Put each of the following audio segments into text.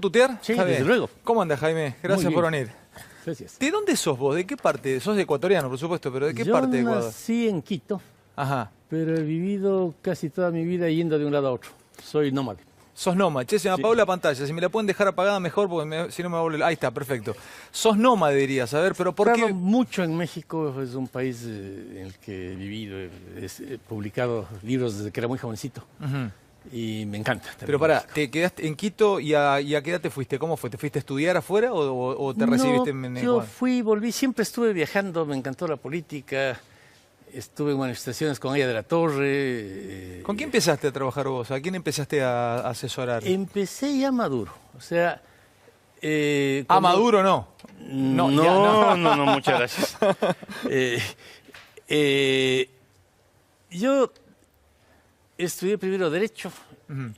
tutear? Sí, Está desde bien. luego. ¿Cómo andas, Jaime? Gracias por venir. Gracias. ¿De dónde sos vos? ¿De qué parte? Sos ecuatoriano, por supuesto, pero ¿de qué Yo parte de Ecuador? nací en Quito, Ajá. pero he vivido casi toda mi vida yendo de un lado a otro. Soy nómade. Sos nómade. Che, se me apagó la pantalla. Si me la pueden dejar apagada mejor, porque si no me va a volver... Ahí está, perfecto. Sos nómade, dirías. A ver, pero ¿por Trabajo qué? mucho en México, es un país en el que he vivido, he publicado libros desde que era muy jovencito. Ujú. Y me encanta. Pero pará, ¿te quedaste en Quito y a qué edad te fuiste? ¿Cómo fue? ¿Te fuiste a estudiar afuera o te recibiste en yo Ecuador? fui, volví, siempre estuve viajando, me encantó la política, estuve en manifestaciones con ella de la Torre. ¿Con quién empezaste a trabajar vos? ¿A quién empezaste a asesorar? Empecé ya Maduro, o sea... ¿A cuando- Maduro no? No, ya no, muchas gracias. Yo estudié primero Derecho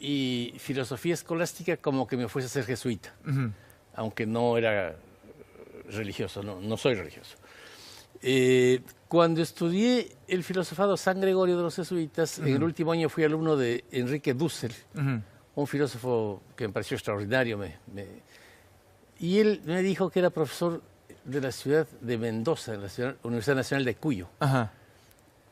y Filosofía Escolástica como que me fuese a ser jesuita, Ujú. aunque no era religioso, no soy religioso. Cuando estudié el filosofado San Gregorio de los jesuitas, en el último año fui alumno de Enrique Dussel, Ujú. un filósofo que me pareció extraordinario. Y él me dijo que era profesor de la ciudad de Mendoza, de la Universidad Nacional de Cuyo. Ajá.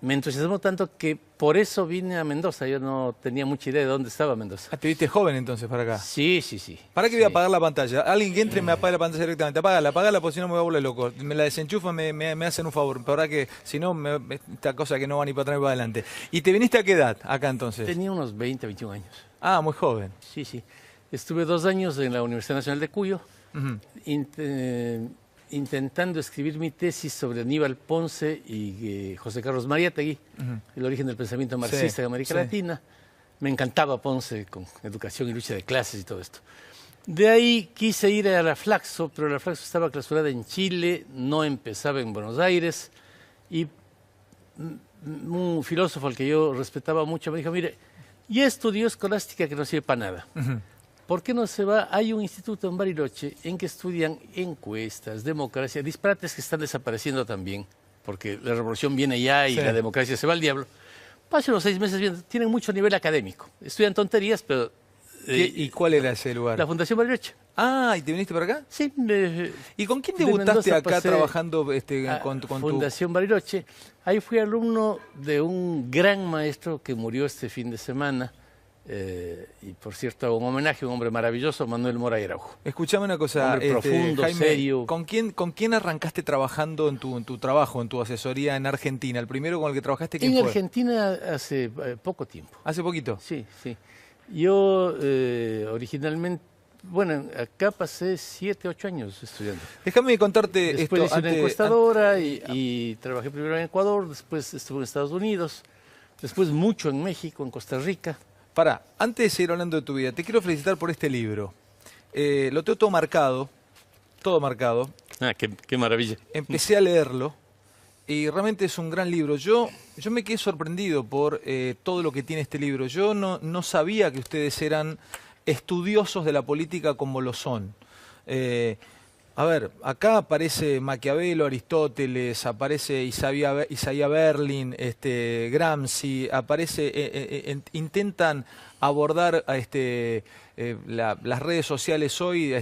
Me entusiasmó tanto que por eso vine a Mendoza. Yo no tenía mucha idea de dónde estaba Mendoza. Ah, te viste joven entonces para acá. Sí. ¿Para qué voy a apagar la pantalla? Alguien que entre y me apague la pantalla directamente. Apágala, porque si no me voy a volver loco. Me la desenchufa, me hacen un favor. Para que, si no, esta cosa que no va ni para atrás ni para adelante. ¿Y te viniste a qué edad acá entonces? Tenía unos 20, 21 años. Ah, muy joven. Sí. Estuve 2 años en la Universidad Nacional de Cuyo, Ujú. intentando escribir mi tesis sobre Aníbal Ponce y José Carlos Mariátegui, el origen del pensamiento marxista en América Latina. Me encantaba Ponce con educación y lucha de clases y todo esto. De ahí quise ir a la Flaxo, pero la Flaxo estaba clausurada en Chile, no empezaba en Buenos Aires, y un filósofo al que yo respetaba mucho me dijo, mire, ya estudió escolástica que no sirve para nada. ¿Por qué no se va? Hay un instituto en Bariloche en que estudian encuestas, democracia, disparates que están desapareciendo también, porque la revolución viene ya y la democracia se va al diablo. Pase unos 6 meses viendo, tienen mucho nivel académico. Estudian tonterías, pero... ¿Y cuál era ese lugar? La Fundación Bariloche. Ah, ¿y te viniste para acá? Sí. ¿Y con quién de debutaste Mendoza acá pasé trabajando a con tu... Fundación Bariloche. Ahí fui alumno de un gran maestro que murió este fin de semana. Y por cierto, hago un homenaje a un hombre maravilloso, Manuel Mora Araujo. Escuchame una cosa, Hombre profundo, Jaime, serio. ¿con quién arrancaste trabajando en tu trabajo, en tu asesoría en Argentina? ¿El primero con el que trabajaste quién En fue? Argentina hace poco tiempo. ¿Hace poquito? Sí. Yo originalmente, bueno, acá pasé 7, 8 años estudiando. Déjame contarte Después esto. hice una encuestadora y trabajé primero en Ecuador, después estuve en Estados Unidos, después mucho en México, en Costa Rica. Pará, antes de seguir hablando de tu vida, te quiero felicitar por este libro. Lo tengo todo marcado, Ah, qué maravilla. Empecé a leerlo y realmente es un gran libro. Yo me quedé sorprendido por todo lo que tiene este libro. Yo no sabía que ustedes eran estudiosos de la política como lo son. A ver, acá aparece Maquiavelo, Aristóteles, aparece Isaiah Berlin, Gramsci, intentan abordar las redes sociales hoy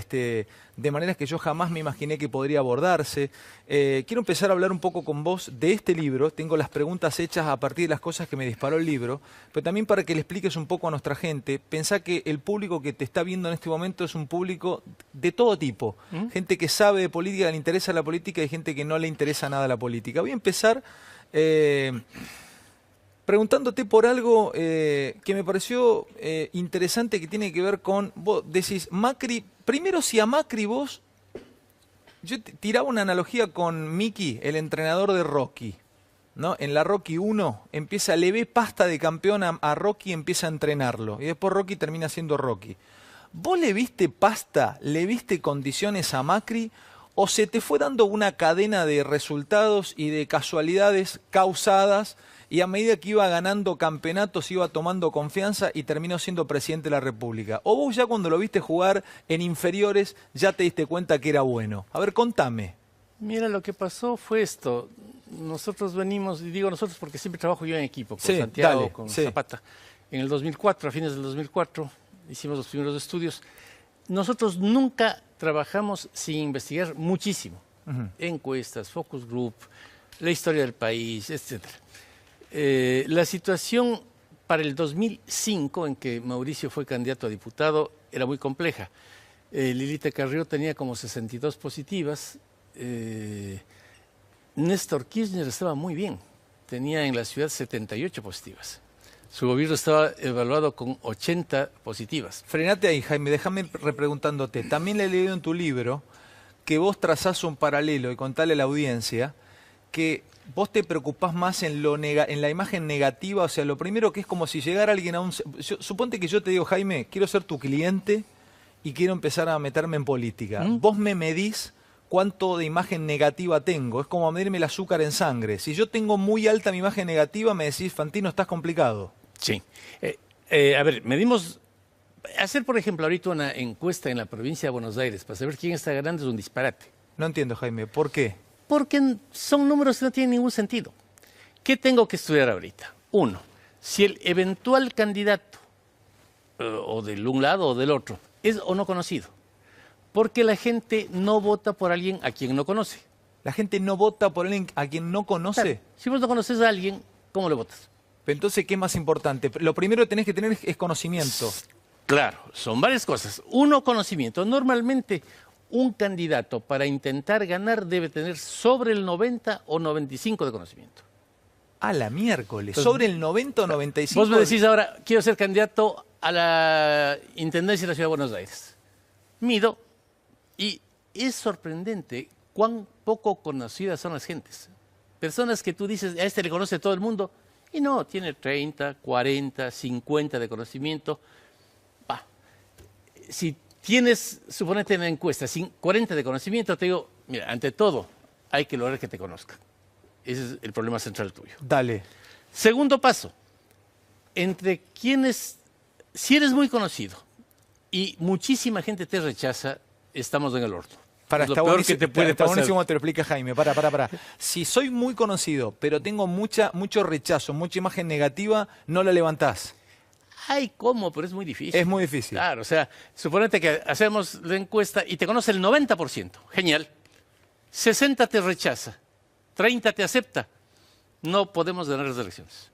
de maneras que yo jamás me imaginé que podría abordarse. Quiero empezar a hablar un poco con vos de este libro. Tengo las preguntas hechas a partir de las cosas que me disparó el libro, pero también para que le expliques un poco a nuestra gente. Pensá que el público que te está viendo en este momento es un público de todo tipo. Gente que sabe de política, le interesa la política, y gente que no le interesa nada la política. Voy a empezar preguntándote por algo que me pareció interesante, que tiene que ver con, vos decís, Macri, primero si a Macri vos, yo tiraba una analogía con Mickey, el entrenador de Rocky, ¿no? En la Rocky 1 le ve pasta de campeón a Rocky y empieza a entrenarlo, y después Rocky termina siendo Rocky. ¿Vos le viste pasta, le viste condiciones a Macri, o se te fue dando una cadena de resultados y de casualidades causadas, y a medida que iba ganando campeonatos iba tomando confianza y terminó siendo presidente de la República? ¿O vos ya cuando lo viste jugar en inferiores ya te diste cuenta que era bueno? A ver, contame. Mira, lo que pasó fue esto. Nosotros venimos, y digo nosotros porque siempre trabajo yo en equipo, con Santiago, dale, con Zapata. En el 2004, a fines del 2004, hicimos los primeros estudios. nosotros nunca trabajamos sin investigar muchísimo. Encuestas, focus group, la historia del país, etc. La situación para el 2005, en que Mauricio fue candidato a diputado, era muy compleja. Lilita Carrió tenía como 62 positivas. Néstor Kirchner estaba muy bien. Tenía en la ciudad 78 positivas. Su gobierno estaba evaluado con 80 positivas. Frenate ahí, Jaime, déjame repreguntándote. También le he leído en tu libro que vos trazás un paralelo y contale a la audiencia que vos te preocupás más en la imagen negativa. O sea, lo primero que es como si llegara alguien a un... Suponte que yo te digo, Jaime, quiero ser tu cliente y quiero empezar a meterme en política. Vos me medís cuánto de imagen negativa tengo. Es como medirme el azúcar en sangre. Si yo tengo muy alta mi imagen negativa, me decís, Fantino, estás complicado. Sí. A ver, medimos... Hacer, por ejemplo, ahorita una encuesta en la provincia de Buenos Aires para saber quién está ganando es un disparate. No entiendo, Jaime. ¿Por qué? Porque son números que no tienen ningún sentido. ¿Qué tengo que estudiar ahorita? Uno, si el eventual candidato, o del un lado o del otro, es o no conocido. Porque la gente no vota por alguien a quien no conoce. ¿La gente no vota por alguien a quien no conoce? Claro, si vos no conoces a alguien, ¿cómo le votas? Pero entonces, ¿qué es más importante? Lo primero que tenés que tener es conocimiento. Claro, son varias cosas. Uno, conocimiento. Normalmente, un candidato para intentar ganar debe tener sobre el 90 o 95 de conocimiento. A la miércoles, Entonces, sobre el 90 o 95. Vos me decís ahora, quiero ser candidato a la Intendencia de la Ciudad de Buenos Aires. Mido, y es sorprendente cuán poco conocidas son las gentes. Personas que tú dices, a este le conoce todo el mundo, y no, tiene 30, 40, 50 de conocimiento. Si tienes, suponete en la encuesta, 40 de conocimiento, te digo, mira, ante todo, hay que lograr que te conozcan. Ese es el problema central tuyo. Dale. Segundo paso, entre quienes, si eres muy conocido y muchísima gente te rechaza, estamos en el horno. Para, es lo peor que te puede pasar. Buenísimo, te lo explica Jaime. Para. Si soy muy conocido, pero tengo mucho rechazo, mucha imagen negativa, no la levantás. Ay, ¿cómo? Pero es muy difícil. Es muy difícil. Claro, o sea, suponete que hacemos la encuesta y te conoce el 90%. Genial. 60 te rechaza, 30 te acepta. No podemos ganar las elecciones.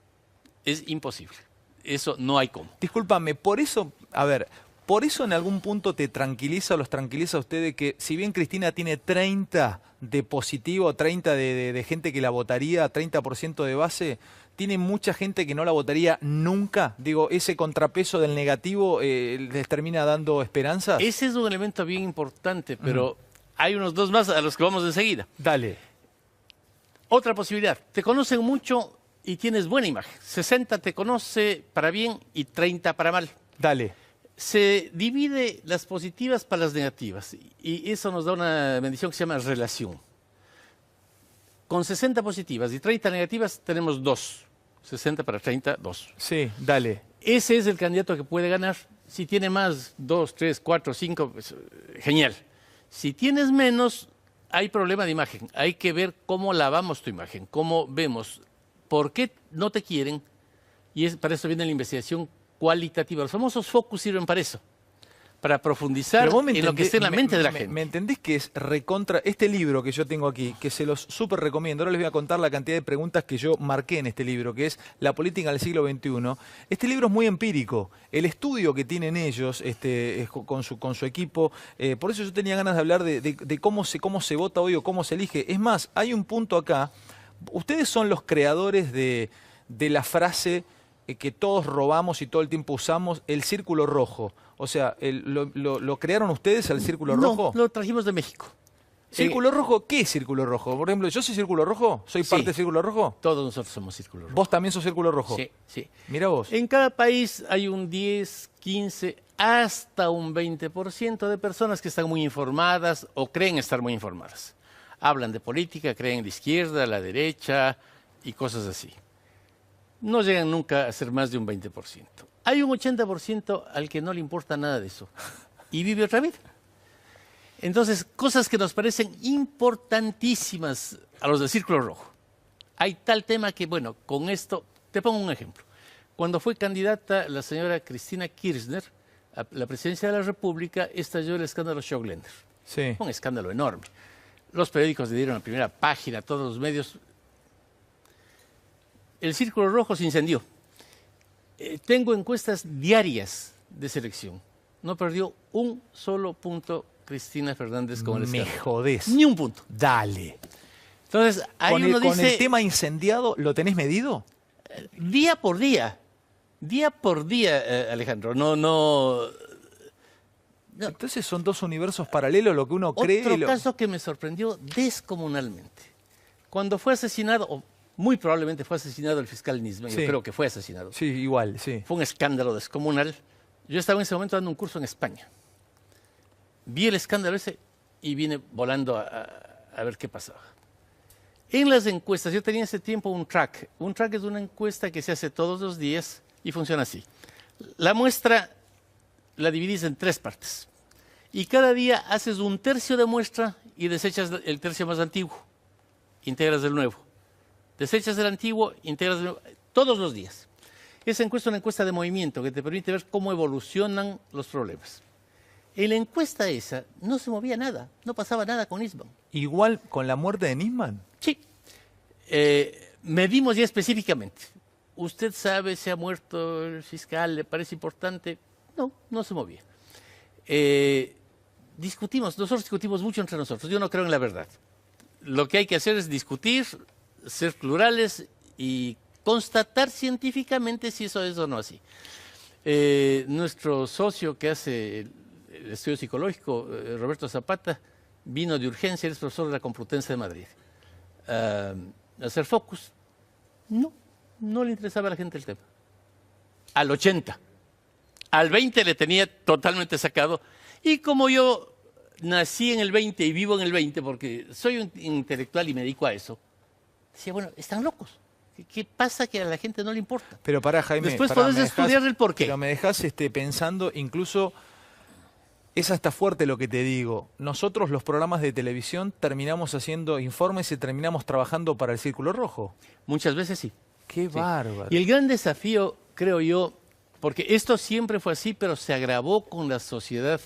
Es imposible. Eso no hay cómo. Discúlpame, por eso, a ver, por eso en algún punto te tranquiliza o los tranquiliza a ustedes que si bien Cristina tiene 30 de positivo, 30 de gente que la votaría, 30% de base, tiene mucha gente que no la votaría nunca. Digo, ese contrapeso del negativo les termina dando esperanzas. Ese es un elemento bien importante, pero hay unos dos más a los que vamos enseguida. Dale. Otra posibilidad, te conocen mucho y tienes buena imagen. 60 te conoce para bien y 30 para mal. Dale. Se divide las positivas para las negativas y eso nos da una medición que se llama relación. Con 60 positivas y 30 negativas tenemos 2. 60 para 30, 2. Sí, dale. Ese es el candidato que puede ganar. Si tiene más, 2, 3, 4, 5, pues, genial. Si tienes menos, hay problema de imagen. Hay que ver cómo lavamos tu imagen, cómo vemos, por qué no te quieren. Y para eso viene la investigación cualitativa. Los famosos focus sirven para eso. Para profundizar en lo que esté en la mente de la gente. ¿Me entendés que es recontra? Este libro que yo tengo aquí, que se los súper recomiendo, ahora les voy a contar la cantidad de preguntas que yo marqué en este libro, que es La política del siglo XXI. Este libro es muy empírico. El estudio que tienen ellos con su equipo, por eso yo tenía ganas de hablar de cómo se vota hoy o cómo se elige. Es más, hay un punto acá. Ustedes son los creadores de la frase que todos robamos y todo el tiempo usamos, el círculo rojo. O sea, ¿lo crearon ustedes el círculo rojo? No, lo trajimos de México. ¿Círculo rojo? ¿Qué es círculo rojo? Por ejemplo, ¿yo soy círculo rojo? ¿Soy parte del círculo rojo? Todos nosotros somos círculo rojo. ¿Vos también sos círculo rojo? Sí. Mira vos. En cada país hay un 10, 15, hasta un 20% de personas que están muy informadas o creen estar muy informadas. Hablan de política, creen en la izquierda, la derecha y cosas así. No llegan nunca a ser más de un 20%. Hay un 80% al que no le importa nada de eso y vive otra vida. Entonces, cosas que nos parecen importantísimas a los del Círculo Rojo. Hay tal tema que, bueno, con esto, te pongo un ejemplo. Cuando fue candidata la señora Cristina Kirchner, a la presidencia de la República, estalló el escándalo Schoglender. Sí. Un escándalo enorme. Los periódicos le dieron la primera página, todos los medios. El Círculo Rojo se incendió. Tengo encuestas diarias de selección. No perdió un solo punto Cristina Fernández con el escándalo. Me jodés. Ni un punto. Dale. Entonces, ahí Con uno con dice, el tema incendiado, ¿lo tenés medido? día por día, Alejandro. No. Entonces son dos universos paralelos, lo que uno cree. Otro caso que me sorprendió descomunalmente. Cuando fue asesinado, o muy probablemente fue asesinado el fiscal Nisman, Sí. yo creo que fue asesinado. Sí, igual, sí. Fue un escándalo descomunal. Yo estaba en ese momento dando un curso en España. Vi el escándalo ese y vine volando a ver qué pasaba. En las encuestas, yo tenía en ese tiempo un track. Un track es una encuesta que se hace todos los días y funciona así. La muestra la dividís en 3 partes. Y cada día haces un tercio de muestra y desechas el tercio más antiguo. Integras el nuevo. Desechas el antiguo, integras el nuevo. Todos los días. Esa encuesta es una encuesta de movimiento que te permite ver cómo evolucionan los problemas. En la encuesta esa no se movía nada, no pasaba nada con Nisman. Igual con la muerte de Nisman. Sí. Medimos ya específicamente. ¿Usted sabe si ha muerto el fiscal? ¿Le parece importante? No, no se movía. Nosotros discutimos mucho entre nosotros. Yo no creo en la verdad. Lo que hay que hacer es discutir, ser plurales y constatar científicamente si eso es o no así. Nuestro socio que hace el estudio psicológico, Roberto Zapata, vino de urgencia, él es profesor de la Complutense de Madrid, a hacer focus. No le interesaba a la gente el tema. Al 80. Al 20 le tenía totalmente sacado. Y como yo nací en el 20 y vivo en el 20, porque soy un intelectual y me dedico a eso, decía, bueno, están locos. ¿Qué pasa que a la gente no le importa? Pero pará, Jaime. Después pará, podés estudiar el porqué. Pero me dejás pensando, incluso, es hasta fuerte lo que te digo. Nosotros los programas de televisión terminamos haciendo informes y terminamos trabajando para el Círculo Rojo. Muchas veces sí. Qué bárbaro. Y el gran desafío, creo yo, porque esto siempre fue así, pero se agravó con la sociedad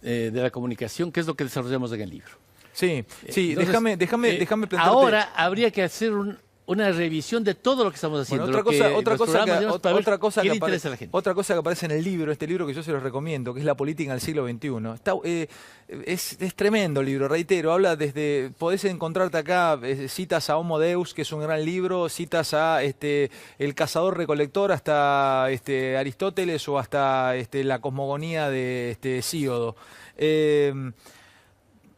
de la comunicación, que es lo que desarrollamos en el libro. Sí, Entonces, déjame plantearte. Ahora habría que hacer una revisión de todo lo que estamos haciendo. Bueno, otra cosa que aparece en el libro, este libro que yo se los recomiendo, que es La política en el siglo XXI. Es tremendo el libro, reitero, habla podés encontrarte acá citas a Homo Deus, que es un gran libro, citas a El cazador recolector, hasta Aristóteles o hasta la cosmogonía de Hesíodo.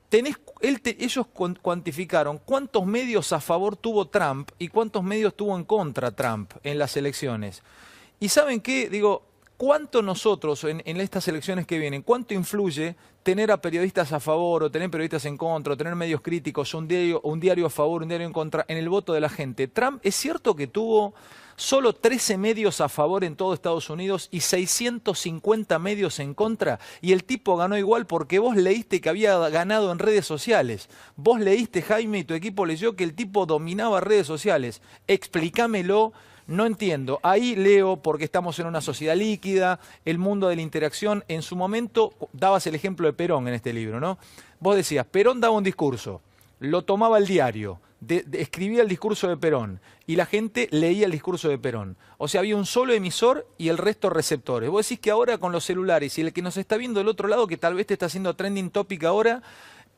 Ellos cuantificaron cuántos medios a favor tuvo Trump y cuántos medios tuvo en contra Trump en las elecciones. ¿Y saben qué? Digo, ¿cuánto nosotros en estas elecciones que vienen, cuánto influye tener a periodistas a favor o tener periodistas en contra o tener medios críticos, un diario a favor, un diario en contra, en el voto de la gente? Trump, ¿es cierto que tuvo solo 13 medios a favor en todo Estados Unidos y 650 medios en contra? Y el tipo ganó igual porque vos leíste que había ganado en redes sociales. Vos leíste, Jaime, y tu equipo leyó que el tipo dominaba redes sociales. Explícamelo. No entiendo. Ahí leo, porque estamos en una sociedad líquida, el mundo de la interacción. En su momento, dabas el ejemplo de Perón en este libro, ¿no? Vos decías, Perón daba un discurso, lo tomaba el diario, escribía el discurso de Perón y la gente leía el discurso de Perón. O sea, había un solo emisor y el resto receptores. Vos decís que ahora con los celulares y el que nos está viendo del otro lado, que tal vez te está haciendo trending topic ahora,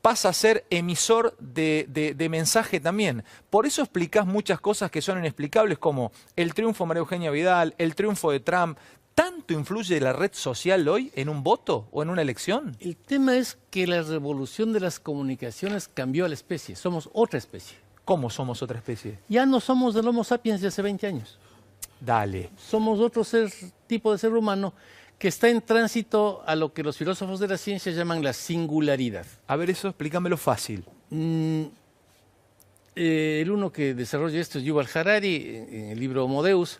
pasa a ser emisor de mensaje también. Por eso explicás muchas cosas que son inexplicables, como el triunfo de María Eugenia Vidal, el triunfo de Trump. ¿Tanto influye la red social hoy en un voto o en una elección? El tema es que la revolución de las comunicaciones cambió a la especie. Somos otra especie. ¿Cómo somos otra especie? Ya no somos del Homo sapiens de hace 20 años. Dale. Somos otro tipo de ser humano que está en tránsito a lo que los filósofos de la ciencia llaman la singularidad. A ver, eso explícamelo fácil. El uno que desarrolla esto es Yuval Harari, en el libro Homo Deus.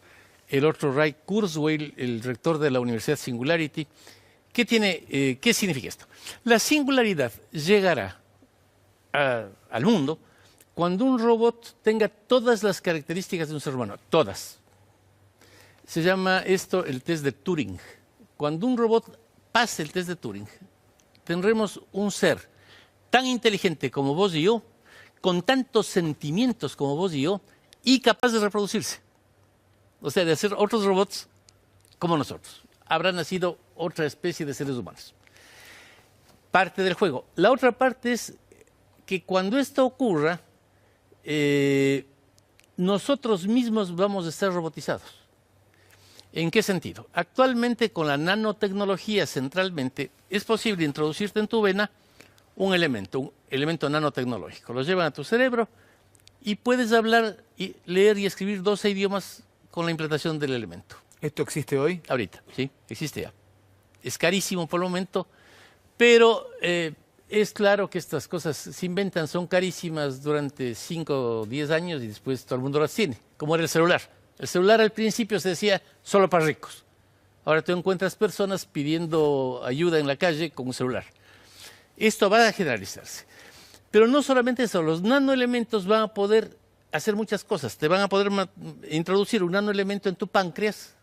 El otro, Ray Kurzweil, el rector de la Universidad Singularity. ¿Qué significa esto? La singularidad llegará al mundo cuando un robot tenga todas las características de un ser humano, todas. Se llama esto el test de Turing. Cuando un robot pase el test de Turing, tendremos un ser tan inteligente como vos y yo, con tantos sentimientos como vos y yo, y capaz de reproducirse. O sea, de hacer otros robots como nosotros. Habrá nacido otra especie de seres humanos. Parte del juego. La otra parte es que cuando esto ocurra, nosotros mismos vamos a estar robotizados. ¿En qué sentido? Actualmente, con la nanotecnología centralmente, es posible introducirte en tu vena un elemento nanotecnológico. Lo llevan a tu cerebro y puedes hablar, y leer y escribir 12 idiomas con la implantación del elemento. ¿Esto existe hoy? Ahorita, sí, existe ya. Es carísimo por el momento, pero es claro que estas cosas se inventan, son carísimas durante 5 o 10 años y después todo el mundo las tiene, como era el celular. El celular al principio se decía solo para ricos. Ahora tú encuentras personas pidiendo ayuda en la calle con un celular. Esto va a generalizarse. Pero no solamente eso, los nanoelementos van a poder hacer muchas cosas. Te van a poder introducir un nanoelemento en tu páncreas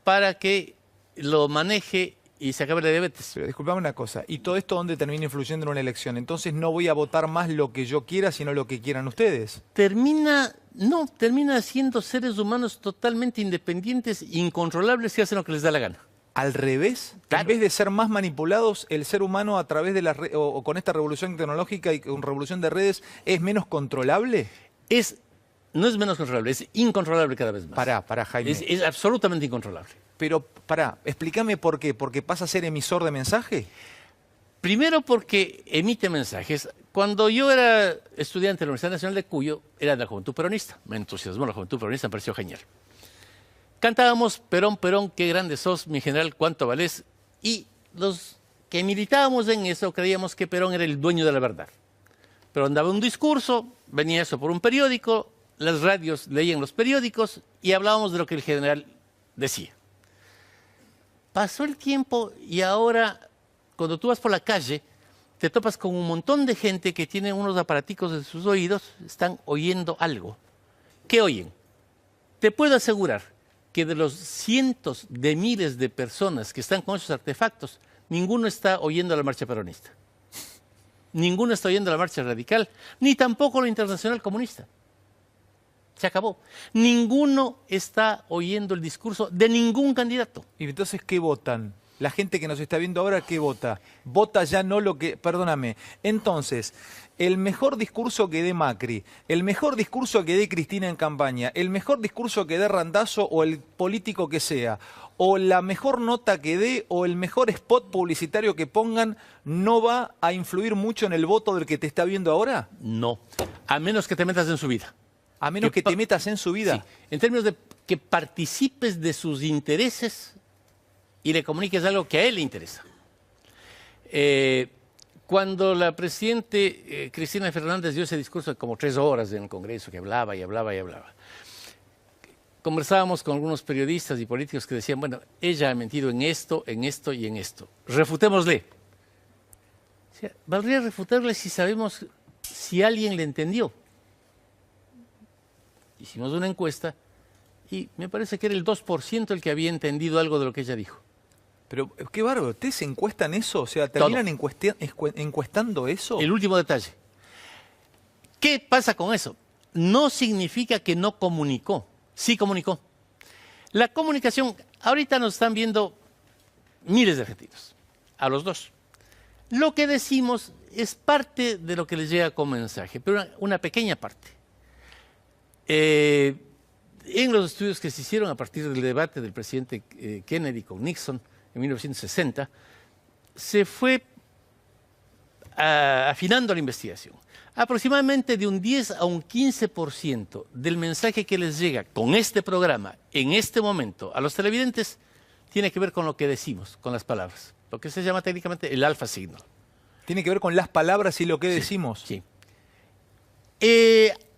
para que lo maneje y se acabe la diabetes. Pero disculpame una cosa, ¿y todo esto dónde termina influyendo en una elección? Entonces no voy a votar más lo que yo quiera, sino lo que quieran ustedes. Termina siendo seres humanos totalmente independientes, incontrolables, que hacen lo que les da la gana. ¿Al revés? Claro. En vez de ser más manipulados, el ser humano a través de o con esta revolución tecnológica y con revolución de redes, ¿es menos controlable? No es menos controlable, es incontrolable cada vez más. Pará, Jaime. Es absolutamente incontrolable. Pero, explícame por qué. ¿Porque pasa a ser emisor de mensaje? Primero porque emite mensajes. Cuando yo era estudiante de la Universidad Nacional de Cuyo, era de la Juventud Peronista. Me entusiasmó la Juventud Peronista, me pareció genial. Cantábamos Perón, Perón, qué grande sos, mi general, cuánto valés. Y los que militábamos en eso creíamos que Perón era el dueño de la verdad. Pero andaba un discurso, venía eso por un periódico, las radios leían los periódicos y hablábamos de lo que el general decía. Pasó el tiempo y ahora, cuando tú vas por la calle, te topas con un montón de gente que tiene unos aparaticos en sus oídos, están oyendo algo. ¿Qué oyen? Te puedo asegurar que de los cientos de miles de personas que están con esos artefactos, ninguno está oyendo la marcha peronista. Ninguno está oyendo la marcha radical, ni tampoco la internacional comunista. Se acabó. Ninguno está oyendo el discurso de ningún candidato. ¿Y entonces qué votan? La gente que nos está viendo ahora, ¿qué vota? Vota ya no lo que... Perdóname. Entonces, el mejor discurso que dé Macri, el mejor discurso que dé Cristina en campaña, el mejor discurso que dé Randazzo o el político que sea, o la mejor nota que dé o el mejor spot publicitario que pongan, ¿no va a influir mucho en el voto del que te está viendo ahora? No, a menos que te metas en su vida. A menos que te metas en su vida. Sí, en términos de que participes de sus intereses y le comuniques algo que a él le interesa. Cuando la presidente Cristina Fernández dio ese discurso de como 3 horas en el Congreso, que hablaba y hablaba y hablaba, conversábamos con algunos periodistas y políticos que decían, bueno, ella ha mentido en esto y en esto. Refutémosle. O sea, valdría refutarle si sabemos si alguien le entendió. Hicimos una encuesta y me parece que era el 2% el que había entendido algo de lo que ella dijo. Pero qué bárbaro, ¿ustedes encuestan eso? O sea, ¿terminan encuestando eso? El último detalle. ¿Qué pasa con eso? No significa que no comunicó. Sí comunicó. La comunicación, ahorita nos están viendo miles de argentinos, a los dos. Lo que decimos es parte de lo que les llega como mensaje, pero una pequeña parte. En los estudios que se hicieron a partir del debate del presidente Kennedy con Nixon en 1960, se fue afinando la investigación. Aproximadamente de un 10 a un 15% del mensaje que les llega con este programa, en este momento, a los televidentes, tiene que ver con lo que decimos, con las palabras. Lo que se llama técnicamente el alfa signal. Tiene que ver con las palabras y lo que decimos. Sí.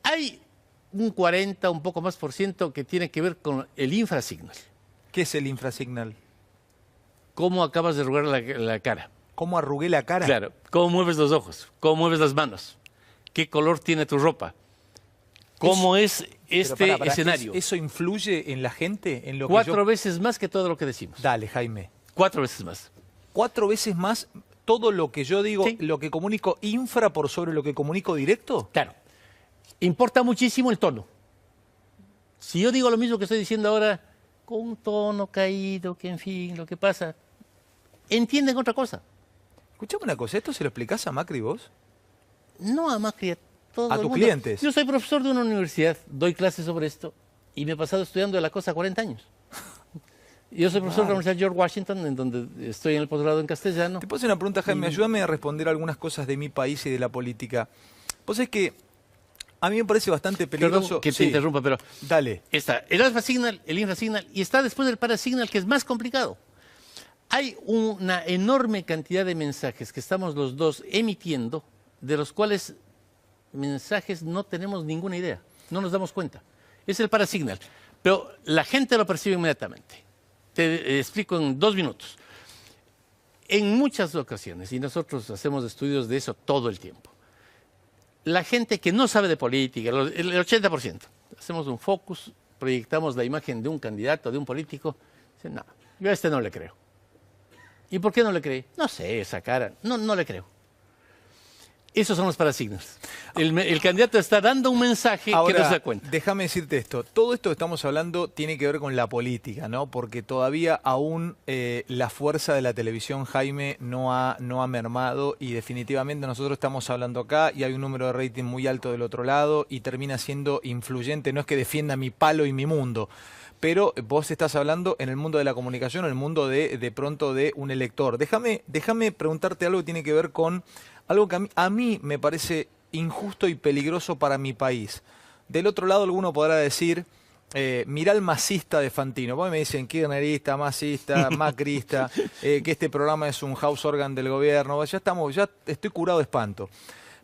Hay un 40, un poco más por ciento que tiene que ver con el infrasignal. ¿Qué es el infrasignal? ¿Cómo acabas de arrugar la cara? ¿Cómo arrugué la cara? Claro. ¿Cómo mueves los ojos? ¿Cómo mueves las manos? ¿Qué color tiene tu ropa? ¿Cómo es este escenario? ¿Eso influye en la gente? En lo 4 veces más que todo lo que decimos. Dale, Jaime. 4 veces más. 4 veces más todo lo que yo digo, Sí. lo que comunico infra por sobre lo que comunico directo? Claro, importa muchísimo el tono. Si yo digo lo mismo que estoy diciendo ahora, con un tono caído, que en fin, lo que pasa, entienden otra cosa. Escuchame una cosa, ¿esto se lo explicás a Macri vos? No a Macri, a todo ¿A el tus mundo. clientes? Yo soy profesor de una universidad, doy clases sobre esto y me he pasado estudiando de la cosa 40 años. Yo soy profesor de la Universidad George Washington, en donde estoy en el posgrado en castellano. Te puedo hacer una pregunta, Jaime, ayúdame a responder algunas cosas de mi país y de la política. Vos es que a mí me parece bastante peligroso... Perdón que te Sí, interrumpa, pero dale. está el alfa signal, el infrasignal, y está después del parasignal, que es más complicado. Hay una enorme cantidad de mensajes que estamos los dos emitiendo, de los cuales mensajes no tenemos ninguna idea, no nos damos cuenta. Es el parasignal, pero la gente lo percibe inmediatamente. Te explico en 2 minutos. En muchas ocasiones, y nosotros hacemos estudios de eso todo el tiempo, la gente que no sabe de política, el 80%, hacemos un focus, proyectamos la imagen de un candidato, de un político, dicen, no, yo a este no le creo. ¿Y por qué no le cree? No sé, esa cara, no le creo. Esos son los parasignos. El candidato está dando un mensaje que no se da cuenta. Déjame decirte esto. Todo esto que estamos hablando tiene que ver con la política, ¿no? Porque todavía aún la fuerza de la televisión, Jaime, no ha mermado y definitivamente nosotros estamos hablando acá y hay un número de rating muy alto del otro lado y termina siendo influyente. No es que defienda mi palo y mi mundo, pero vos estás hablando en el mundo de la comunicación, en el mundo de pronto de un elector. Déjame preguntarte algo que tiene que ver con algo que a mí me parece injusto y peligroso para mi país. Del otro lado alguno podrá decir, mirá el masista de Fantino. Vos me dicen kirchnerista, masista, macrista, que este programa es un house organ del gobierno. Ya estoy curado de espanto.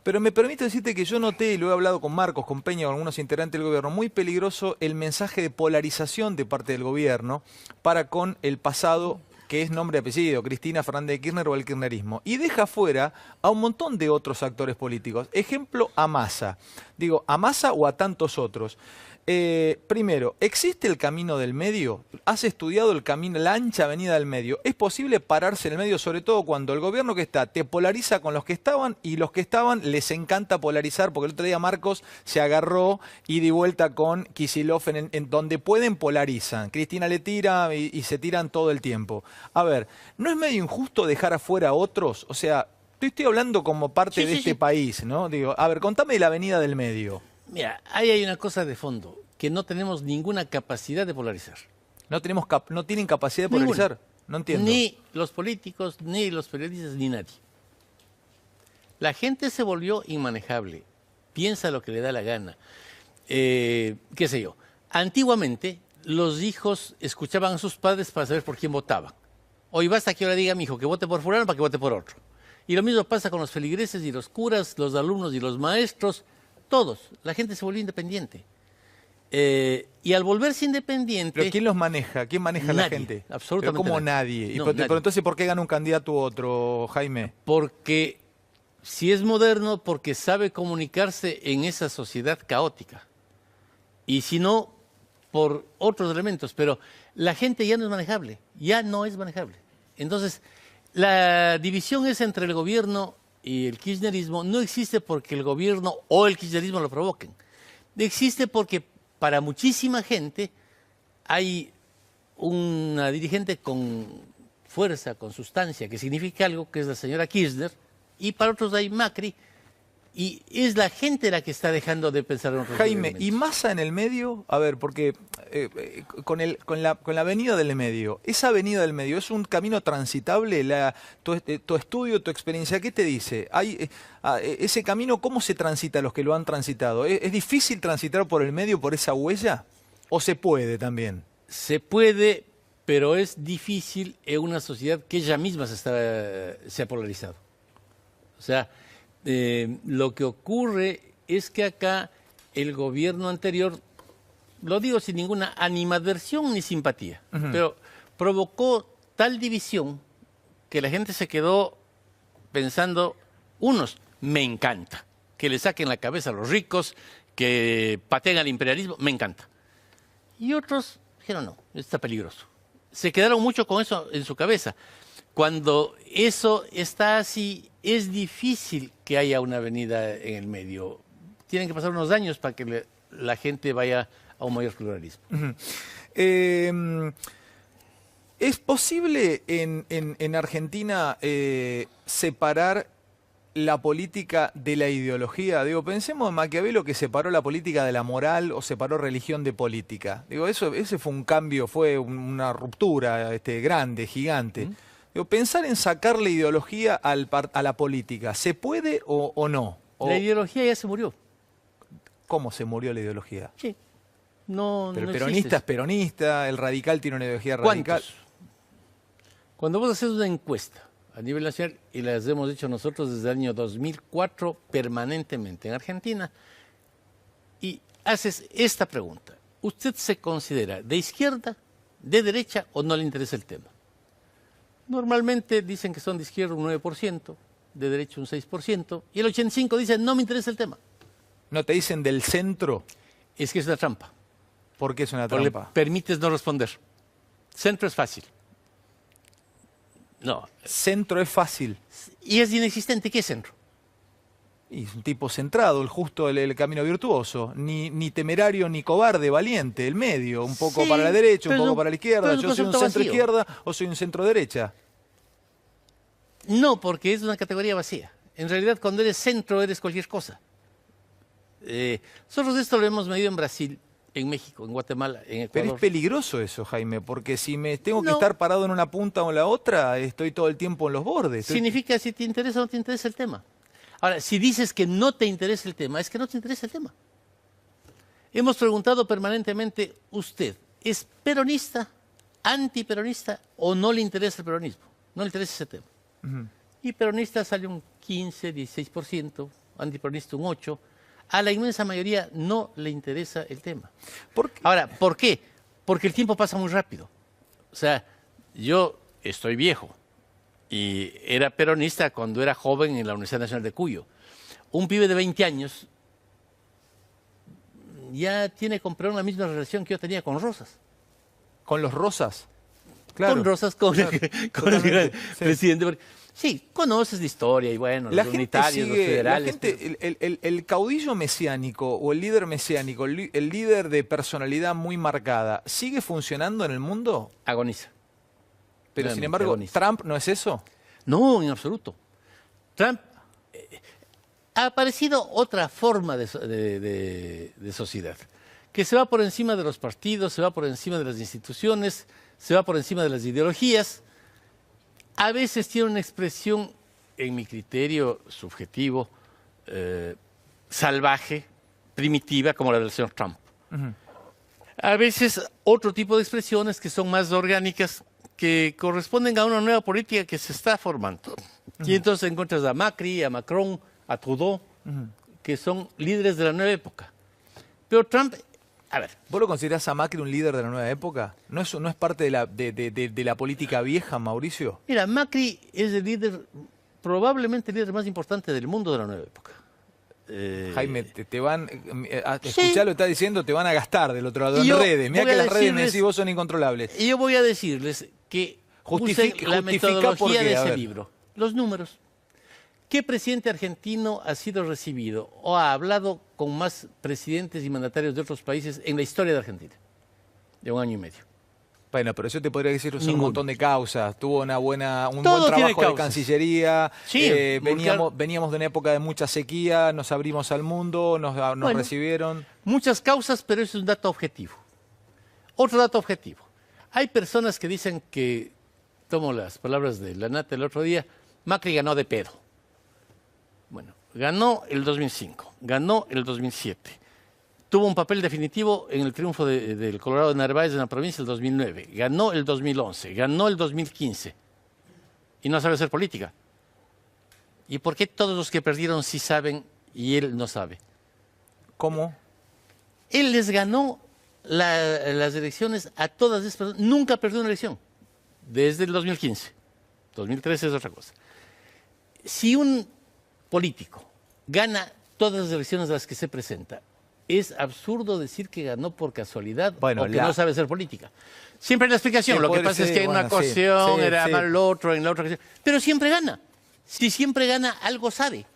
Pero me permite decirte que yo noté, y lo he hablado con Marcos, con Peña, con algunos integrantes del gobierno, muy peligroso el mensaje de polarización de parte del gobierno para con el pasado, que es nombre y apellido, Cristina Fernández de Kirchner o el kirchnerismo, y deja fuera a un montón de otros actores políticos. Ejemplo, a Massa. Digo, a Massa o a tantos otros. Primero, ¿existe el camino del medio? ¿Has estudiado el camino, la ancha avenida del medio? ¿Es posible pararse en el medio, sobre todo cuando el gobierno que está te polariza con los que estaban y los que estaban les encanta polarizar? Porque el otro día Marcos se agarró y di vuelta con Kicillof en donde pueden polarizan. Cristina le tira y se tiran todo el tiempo. A ver, ¿no es medio injusto dejar afuera a otros? O sea, estoy hablando como parte de este país, ¿no? Digo, a ver, contame de la avenida del medio. Mira, ahí hay una cosa de fondo, que no tenemos ninguna capacidad de polarizar. No tienen capacidad de polarizar. Ninguna. No entiendo. Ni los políticos, ni los periodistas, ni nadie. La gente se volvió inmanejable. Piensa lo que le da la gana. Qué sé yo. Antiguamente, los hijos escuchaban a sus padres para saber por quién votaban. Hoy basta que ahora diga mi hijo que vote por fulano para que vote por otro. Y lo mismo pasa con los feligreses y los curas, los alumnos y los maestros. Todos. La gente se volvió independiente. Y al volverse independiente... ¿Pero quién los maneja? ¿Quién maneja a la gente? Absolutamente ¿Pero cómo nadie? nadie? No, Pero nadie. entonces, ¿por qué gana un candidato u otro, Jaime? Porque si es moderno, porque sabe comunicarse en esa sociedad caótica. Y si no, por otros elementos. Pero la gente ya no es manejable. Ya no es manejable. Entonces, la división es entre el gobierno y el kirchnerismo. No existe porque el gobierno o el kirchnerismo lo provoquen. Existe porque para muchísima gente hay una dirigente con fuerza, con sustancia, que significa algo, que es la señora Kirchner, y para otros hay Macri, y es la gente la que está dejando de pensar en otros Jaime, elementos. ¿y Massa en el medio? A ver, porque con la avenida del medio, ¿esa avenida del medio es un camino transitable? Tu estudio, tu experiencia, ¿qué te dice? ¿Ese camino cómo se transita los que lo han transitado? ¿Es difícil transitar por el medio, por esa huella? ¿O se puede también? Se puede, pero es difícil en una sociedad que ella misma se ha polarizado. O sea, lo que ocurre es que acá el gobierno anterior, lo digo sin ninguna animadversión ni simpatía, pero provocó tal división que la gente se quedó pensando, unos, me encanta, que le saquen la cabeza a los ricos, que pateen al imperialismo, me encanta. Y otros dijeron, no, está peligroso. Se quedaron mucho con eso en su cabeza. Cuando eso está así, es difícil que haya una avenida en el medio. Tienen que pasar unos años para que la gente vaya a un mayor pluralismo. ¿Es posible en Argentina separar la política de la ideología? Digo, pensemos en Maquiavelo, que separó la política de la moral o separó religión de política. Digo, ese fue un cambio, fue una ruptura grande, gigante. Digo, pensar en sacarle ideología a la política, ¿se puede o no? La ideología ya se murió. ¿Cómo se murió la ideología? Sí. No, Pero no el peronista existe. es peronista, el radical tiene una ideología radical. ¿Cuántos? Cuando vos haces una encuesta a nivel nacional, y las hemos hecho nosotros desde el año 2004 permanentemente en Argentina, y haces esta pregunta: ¿usted se considera de izquierda, de derecha o no le interesa el tema? Normalmente dicen que son de izquierda un 9%, de derecha un 6%, y el 85% dice no me interesa el tema. ¿No te dicen del centro? Es que es una trampa. ¿Por qué es una Porque le trampa? permites no responder. Centro es fácil. No. Centro es fácil. Y es inexistente. ¿Qué es centro? Y es un tipo centrado, el justo, el camino virtuoso. Ni temerario, ni cobarde, valiente, el medio. Un poco Sí, para la derecha, un pero poco es para la izquierda. pero es Yo soy un concepto centro vacío. izquierda o soy un centro derecha. No, porque es una categoría vacía. En realidad, cuando eres centro, eres cualquier cosa. Nosotros esto lo hemos medido en Brasil, en México, en Guatemala, en Ecuador. Pero es peligroso eso, Jaime, porque si me tengo que No. estar parado en una punta o en la otra, estoy todo el tiempo en los bordes. Significa si te interesa o no te interesa el tema. Ahora, si dices que no te interesa el tema, es que no te interesa el tema. Hemos preguntado permanentemente, ¿usted es peronista, antiperonista o no le interesa el peronismo? No le interesa ese tema. Y peronista sale un 15, 16%, antiperonista un 8%. A la inmensa mayoría no le interesa el tema. ¿Por qué? Ahora, ¿por qué? Porque el tiempo pasa muy rápido. O sea, yo estoy viejo y era peronista cuando era joven en la Universidad Nacional de Cuyo. Un pibe de 20 años ya tiene con Perón la misma relación que yo tenía con Rosas. ¿Con los rosas? Claro. Con Rosas, con Claro, el totalmente, gran sí. presidente. Porque, sí, conoces la historia y bueno, La los gente unitarios, los sigue, la federales. gente, el caudillo mesiánico o el líder mesiánico, el líder de personalidad muy marcada, ¿sigue funcionando en el mundo? Agoniza. Pero sin Realmente, embargo, agoniza. ¿Trump no es eso? No, en absoluto. Trump ha aparecido otra forma de sociedad, que se va por encima de los partidos, se va por encima de las instituciones, se va por encima de las ideologías. A veces tiene una expresión, en mi criterio subjetivo, salvaje, primitiva, como la del señor Trump. A veces otro tipo de expresiones que son más orgánicas, que corresponden a una nueva política que se está formando. Y entonces encuentras a Macri, a Macron, a Trudeau, que son líderes de la nueva época. Pero Trump, a ver, ¿Vos lo considerás a Macri un líder de la nueva época? ¿No es parte de la política vieja, Mauricio? mira, Macri es el líder, probablemente el líder más importante del mundo de la nueva época. Jaime, te van, Sí. escuchá lo que está diciendo, te van a gastar del otro lado, en Yo redes. Mirá voy que a las redes me decirles- decís vos son incontrolables. Y yo voy a decirles que usen la justifica por metodología qué, de a ese ver. libro. Los números. ¿Qué presidente argentino ha sido recibido o ha hablado con más presidentes y mandatarios de otros países en la historia de Argentina? De 1 año y medio. Bueno, pero yo te podría decir son un Ninguno. montón de causas. Tuvo un Todo buen tiene trabajo de causas. Cancillería. Sí, veníamos de una época de mucha sequía, nos abrimos al mundo, nos Bueno. recibieron. Muchas causas, pero eso es un dato objetivo. Otro dato objetivo. Hay personas que dicen que, tomo las palabras de Lanata el otro día, Macri ganó de pedo. Bueno, ganó el 2005, ganó el 2007. Tuvo un papel definitivo en el triunfo del Colorado de Narváez en la provincia el 2009. Ganó el 2011, ganó el 2015. Y no sabe hacer política. ¿Y por qué todos los que perdieron sí saben y él no sabe? ¿Cómo? Él les ganó las elecciones a todas esas personas. Nunca perdió una elección. Desde el 2015. 2013 es otra cosa. Si un político gana todas las elecciones a las que se presenta, es absurdo decir que ganó por casualidad Bueno, o que no sabe hacer política. Siempre hay la explicación. Sí, Lo que pasa es que hay una ocasión, era mal el otro, en la otra ocasión. Pero siempre gana. Si siempre gana, algo sabe.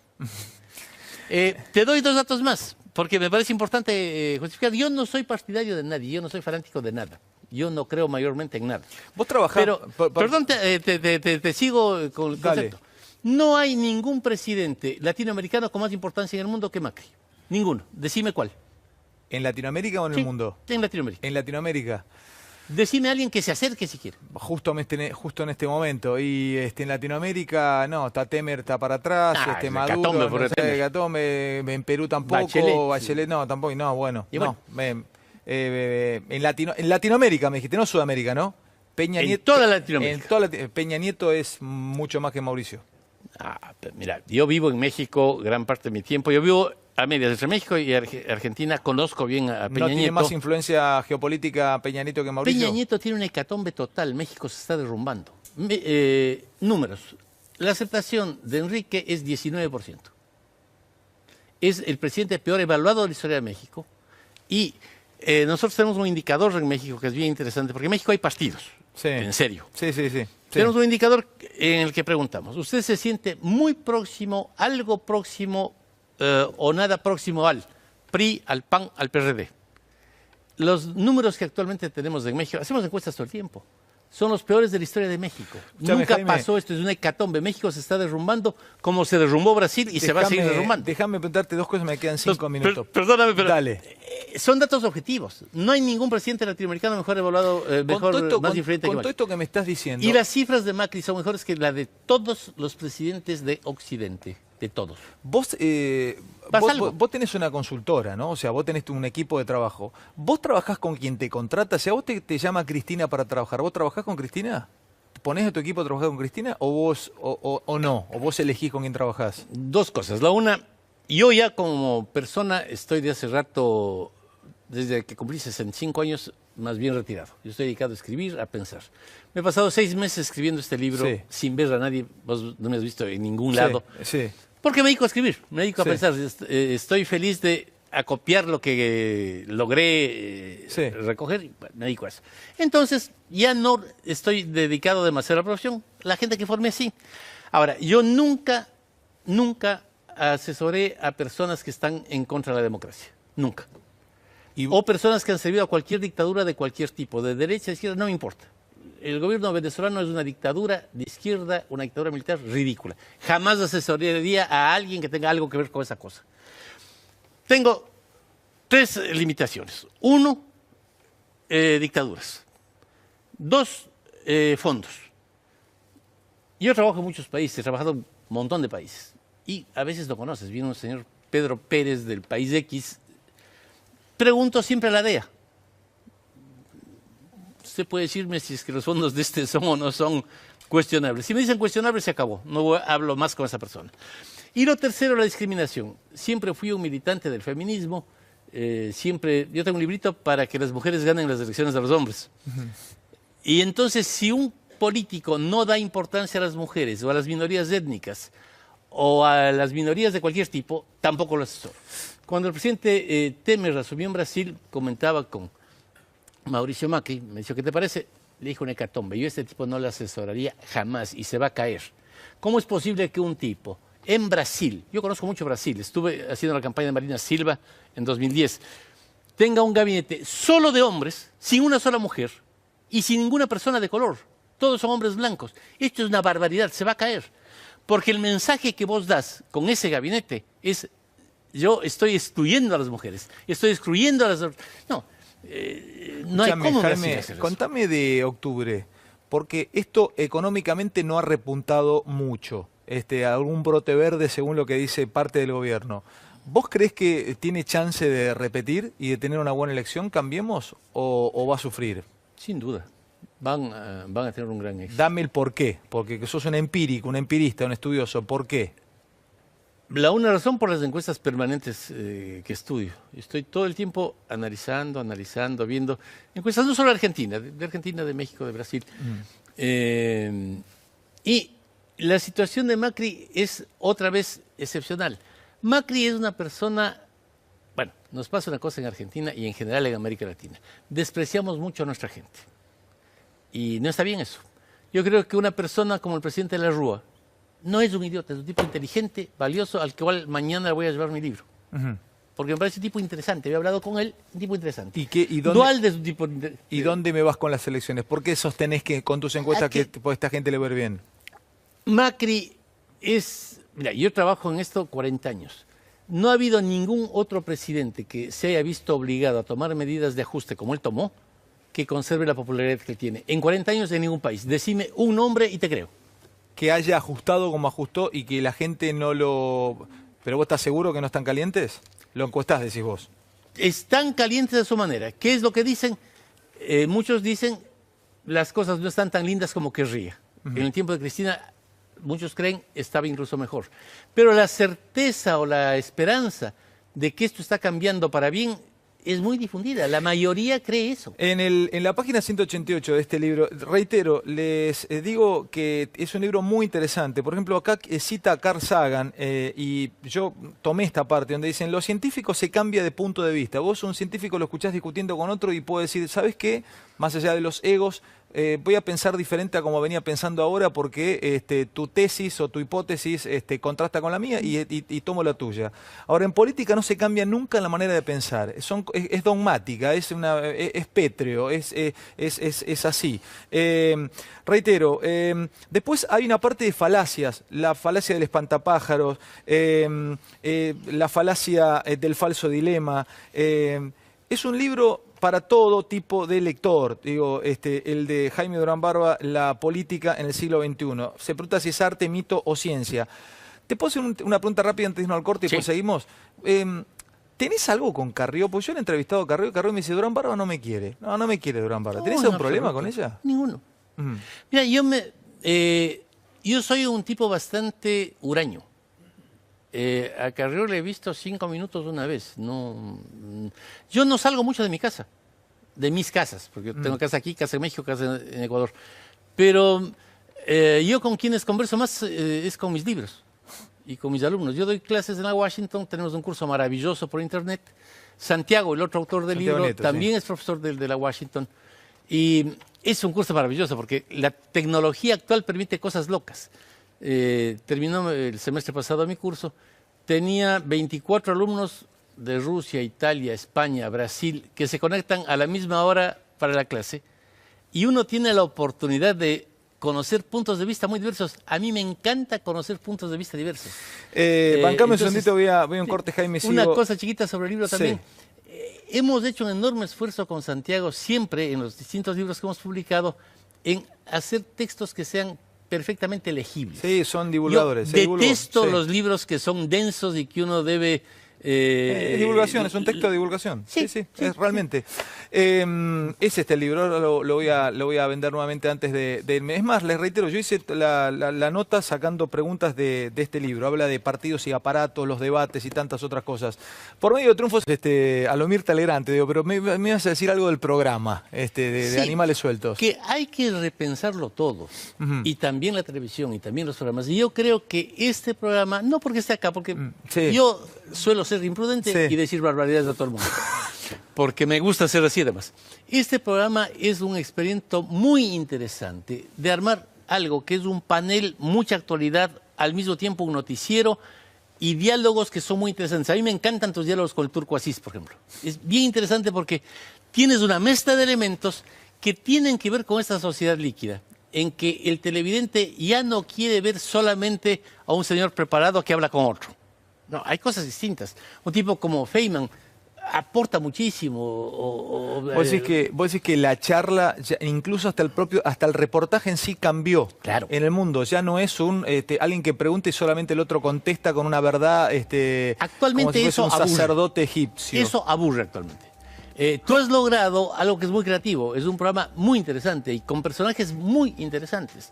Te doy 2 datos más, porque me parece importante justificar. Yo no soy partidario de nadie, yo no soy fanático de nada. Yo no creo mayormente en nada. Vos trabajás... Pero, perdón, te sigo con el concepto. No hay ningún presidente latinoamericano con más importancia en el mundo que Macri. Ninguno. Decime cuál. ¿En Latinoamérica o en el mundo? En Latinoamérica. En Latinoamérica. Decime a alguien que se acerque si quiere. Justo en este momento. Y en Latinoamérica, no, está Temer, está para atrás, Maduro, no sé, Gatombe, en Perú tampoco, Bachelet no, tampoco, no, bueno, no. En Latinoamérica me dijiste, no Sudamérica, ¿no? Peña Nieto, en toda Latinoamérica. Peña Nieto es mucho más que Mauricio. Mira, yo vivo en México gran parte de mi tiempo. Yo vivo a medias entre México y Argentina. Conozco bien a Peña Nieto. ¿No tiene más influencia geopolítica Peña Nieto que Mauricio? Peña Nieto tiene una hecatombe total. México se está derrumbando. Números. La aceptación de Enrique es 19%. Es el presidente peor evaluado de la historia de México. Y nosotros tenemos un indicador en México que es bien interesante, porque en México hay partidos. Sí. En serio. Sí. Tenemos un indicador en el que preguntamos, ¿usted se siente muy próximo, algo próximo o nada próximo al PRI, al PAN, al PRD? Los números que actualmente tenemos en México, hacemos encuestas todo el tiempo, son los peores de la historia de México. Nunca pasó esto, es una hecatombe. México se está derrumbando como se derrumbó Brasil y se va a seguir derrumbando. Déjame preguntarte 2 cosas, me quedan 5 minutos. Perdóname, pero dale. Son datos objetivos. No hay ningún presidente latinoamericano mejor evaluado, más influyente que Macri. Con todo esto que me estás diciendo. Y las cifras de Macri son mejores que las de todos los presidentes de Occidente. De todos. Vos tenés una consultora, ¿no? O sea, vos tenés un equipo de trabajo. ¿Vos trabajás con quien te contrata? O sea, vos te llama Cristina para trabajar. ¿Vos trabajás con Cristina? ¿Ponés a tu equipo a trabajar con Cristina o vos o no? ¿O vos elegís con quién trabajás? 2 cosas. La una, yo ya como persona estoy de hace rato, desde que cumplí 65 años, más bien retirado. Yo estoy dedicado a escribir, a pensar. Me he pasado 6 meses escribiendo este libro sin ver a nadie. Vos no me has visto en ningún lado. Sí. Porque me dedico a escribir, me dedico a pensar. Estoy feliz de acopiar lo que logré recoger, me dedico a eso. Entonces, ya no estoy dedicado demasiado a la profesión. La gente que formé sí. Ahora, yo nunca asesoré a personas que están en contra de la democracia. Nunca. O personas que han servido a cualquier dictadura de cualquier tipo, de derecha, de izquierda, no me importa. El gobierno venezolano es una dictadura de izquierda, una dictadura militar ridícula. Jamás asesoraría a alguien que tenga algo que ver con esa cosa. Tengo 3 limitaciones. 1, dictaduras. 2, fondos. Yo trabajo en muchos países, he trabajado en un montón de países. Y a veces lo conoces. Viene un señor Pedro Pérez del país X. Pregunto siempre a la DEA. Usted puede decirme si es que los fondos de este son o no son cuestionables. Si me dicen cuestionables, se acabó. No hablo más con esa persona. Y lo tercero, la discriminación. Siempre fui un militante del feminismo. Yo tengo un librito para que las mujeres ganen las elecciones de los hombres. Y entonces, si un político no da importancia a las mujeres o a las minorías étnicas o a las minorías de cualquier tipo, tampoco lo asesoro. Cuando el presidente Temer asumió en Brasil, comentaba con Mauricio Macri, me dijo, ¿qué te parece? Le dijo una hecatombe, yo a este tipo no le asesoraría jamás y se va a caer. ¿Cómo es posible que un tipo en Brasil, yo conozco mucho Brasil, estuve haciendo la campaña de Marina Silva en 2010, tenga un gabinete solo de hombres, sin una sola mujer y sin ninguna persona de color? Todos son hombres blancos. Esto es una barbaridad, se va a caer. Porque el mensaje que vos das con ese gabinete es, yo estoy excluyendo a las mujeres, estoy excluyendo a las... No. No hay cómo hacer eso. Contame de octubre, porque esto económicamente no ha repuntado mucho. Algún brote verde según lo que dice parte del gobierno. ¿Vos creés que tiene chance de repetir y de tener una buena elección? ¿Cambiemos o va a sufrir? Sin duda. Van a tener un gran éxito. Dame el por qué, porque sos un empírico, un empirista, un estudioso. ¿Por qué? La una razón por las encuestas permanentes que estudio. Estoy todo el tiempo analizando, viendo encuestas no solo de Argentina, de México, de Brasil. Y la situación de Macri es otra vez excepcional. Macri es una persona, bueno, nos pasa una cosa en Argentina y en general en América Latina. Despreciamos mucho a nuestra gente. Y no está bien eso. Yo creo que una persona como el presidente de la Rúa no es un idiota, es un tipo inteligente, valioso, al cual mañana voy a llevar mi libro. Porque me parece un tipo interesante. He hablado con él, un tipo interesante. ¿Y Dualde es un tipo... ¿Y dónde me vas con las elecciones? ¿Por qué sostenés que con tus encuestas que pues, esta gente le va a ir bien? Macri es... Mira, yo trabajo en esto 40 años. No ha habido ningún otro presidente que se haya visto obligado a tomar medidas de ajuste como él tomó, que conserve la popularidad que tiene. En 40 años en ningún país. Decime un nombre y te creo. Que haya ajustado como ajustó y que la gente no lo... ¿Pero vos estás seguro que no están calientes? Lo encuestás, decís vos. Están calientes de su manera. ¿Qué es lo que dicen? Muchos dicen las cosas no están tan lindas como querría. En el tiempo de Cristina, muchos creen estaba incluso mejor. Pero la certeza o la esperanza de que esto está cambiando para bien es muy difundida. La mayoría cree eso. En la página 188 de este libro, reitero, les digo que es un libro muy interesante. Por ejemplo, acá cita a Carl Sagan y yo tomé esta parte donde dicen, los científicos se cambia de punto de vista. Vos un científico lo escuchás discutiendo con otro y puede decir, ¿sabes qué? Más allá de los egos, voy a pensar diferente a como venía pensando ahora porque tu tesis o tu hipótesis contrasta con la mía y tomo la tuya. Ahora, en política no se cambia nunca la manera de pensar. Es dogmática, es pétreo, es así. Reitero, después hay una parte de falacias, la falacia del espantapájaros, la falacia del falso dilema. Es un libro para todo tipo de lector, digo, el de Jaime Durán Barba, La política en el siglo XXI. Se pregunta si es arte, mito o ciencia. ¿Te puedo hacer una pregunta rápida antes de irnos al corte y Sí. después seguimos? ¿Tenés algo con Carrió? Porque yo le he entrevistado a Carrió y Carrió me dice, Durán Barba no me quiere. No, no me quiere Durán Barba. ¿Tenés algún problema con ella? Ninguno. Mira, yo soy un tipo bastante huraño. A Carrió le he visto 5 minutos una vez. Yo no salgo mucho de mi casa, de mis casas, porque yo tengo casa aquí, casa en México, casa en Ecuador. Pero yo con quienes converso más es con mis libros y con mis alumnos. Yo doy clases en la Washington, tenemos un curso maravilloso por internet. Santiago, el otro autor del libro, Neto, también es profesor de la Washington. Y es un curso maravilloso porque la tecnología actual permite cosas locas. Terminó el semestre pasado mi curso, tenía 24 alumnos de Rusia, Italia, España, Brasil, que se conectan a la misma hora para la clase y uno tiene la oportunidad de conocer puntos de vista muy diversos. A mí me encanta conocer puntos de vista diversos. Bancame un segundito, voy a un corte, Jaime. Una sigo. cosa chiquita sobre el libro también. Sí. Hemos hecho un enorme esfuerzo con Santiago, siempre en los distintos libros que hemos publicado, en hacer textos que sean perfectamente legibles. Sí, son divulgadores. Yo detesto los libros que son densos y que uno debe... es divulgación, es un texto de divulgación. Sí, es realmente. Es el libro, ahora lo voy a vender nuevamente antes de irme. Es más, les reitero, yo hice la nota sacando preguntas de este libro. Habla de partidos y aparatos, los debates y tantas otras cosas. Por medio de triunfos, a lo Mirta Legrand, digo, pero me ibas a decir algo del programa, de Animales Sueltos. Que hay que repensarlo todo. Y también la televisión y también los programas. Y yo creo que este programa, no porque esté acá, porque yo suelo ser imprudente y decir barbaridades a todo el mundo. Porque me gusta ser así además. Este programa es un experimento muy interesante de armar algo que es un panel, mucha actualidad, al mismo tiempo un noticiero y diálogos que son muy interesantes. A mí me encantan tus diálogos con el Turco Asís, por ejemplo. Es bien interesante porque tienes una mezcla de elementos que tienen que ver con esta sociedad líquida, en que el televidente ya no quiere ver solamente a un señor preparado que habla con otro. No, hay cosas distintas. Un tipo como Feynman aporta muchísimo. Vos decís que la charla, incluso hasta el reportaje en sí cambió. Claro. En el mundo. Ya no es alguien que pregunte y solamente el otro contesta con una verdad. Actualmente como si eso fuese un aburre. Sacerdote egipcio. Eso aburre actualmente. Tú has logrado algo que es muy creativo. Es un programa muy interesante y con personajes muy interesantes.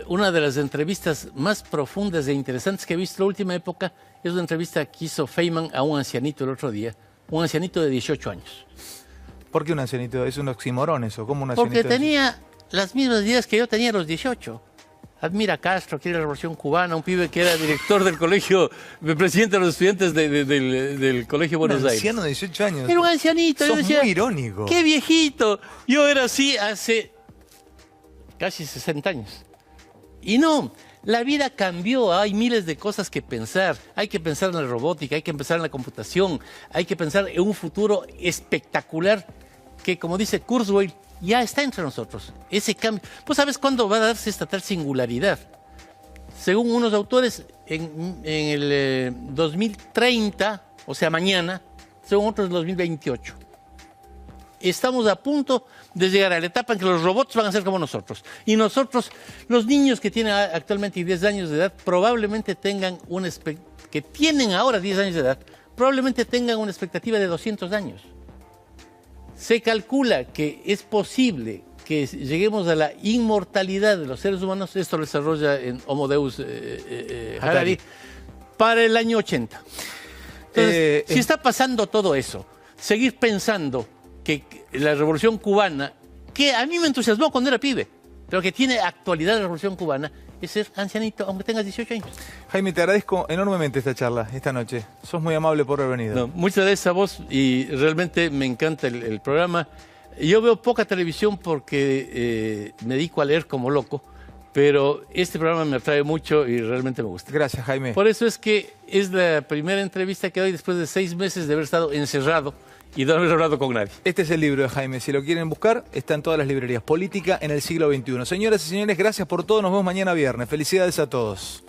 Una de las entrevistas más profundas e interesantes que he visto en la última época es una entrevista que hizo Feynman a un ancianito el otro día, un ancianito de 18 años. ¿Por qué un ancianito? ¿Es un oxímoron eso? ¿Cómo un ancianito? Porque tenía las mismas ideas que yo tenía a los 18. admira a Castro, quiere la Revolución Cubana, un pibe que era director del colegio, presidente de los estudiantes del Colegio Buenos Aires. Un anciano de 18 años. Era un ancianito. Sos yo decía, muy irónico. ¡Qué viejito! Yo era así hace casi 60 años. Y no, la vida cambió, hay miles de cosas que pensar. Hay que pensar en la robótica, hay que pensar en la computación, hay que pensar en un futuro espectacular que, como dice Kurzweil, ya está entre nosotros. Ese cambio. ¿Pues sabes cuándo va a darse esta tal singularidad? Según unos autores, en el 2030, o sea, mañana, según otros, en 2028. Estamos a punto de llegar a la etapa en que los robots van a ser como nosotros. Y nosotros, los niños que tienen actualmente 10 años de edad, probablemente tengan que tienen ahora 10 años de edad, probablemente tengan una expectativa de 200 años. Se calcula que es posible que lleguemos a la inmortalidad de los seres humanos, esto lo desarrolla en Homo Deus Harari, para el año 80. Entonces, si está pasando todo eso, seguir pensando que la Revolución Cubana, que a mí me entusiasmó cuando era pibe, pero que tiene actualidad la Revolución Cubana, es ser ancianito, aunque tengas 18 años. Jaime, te agradezco enormemente esta charla, esta noche. Sos muy amable por haber venido. No, muchas gracias a vos y realmente me encanta el programa. Yo veo poca televisión porque me dedico a leer como loco, pero este programa me atrae mucho y realmente me gusta. Gracias, Jaime. Por eso es que es la primera entrevista que doy después de 6 meses de haber estado encerrado y de no haber hablado con nadie. Este es el libro de Jaime. Si lo quieren buscar, está en todas las librerías. Política en el siglo XXI. Señoras y señores, gracias por todo. Nos vemos mañana viernes. Felicidades a todos.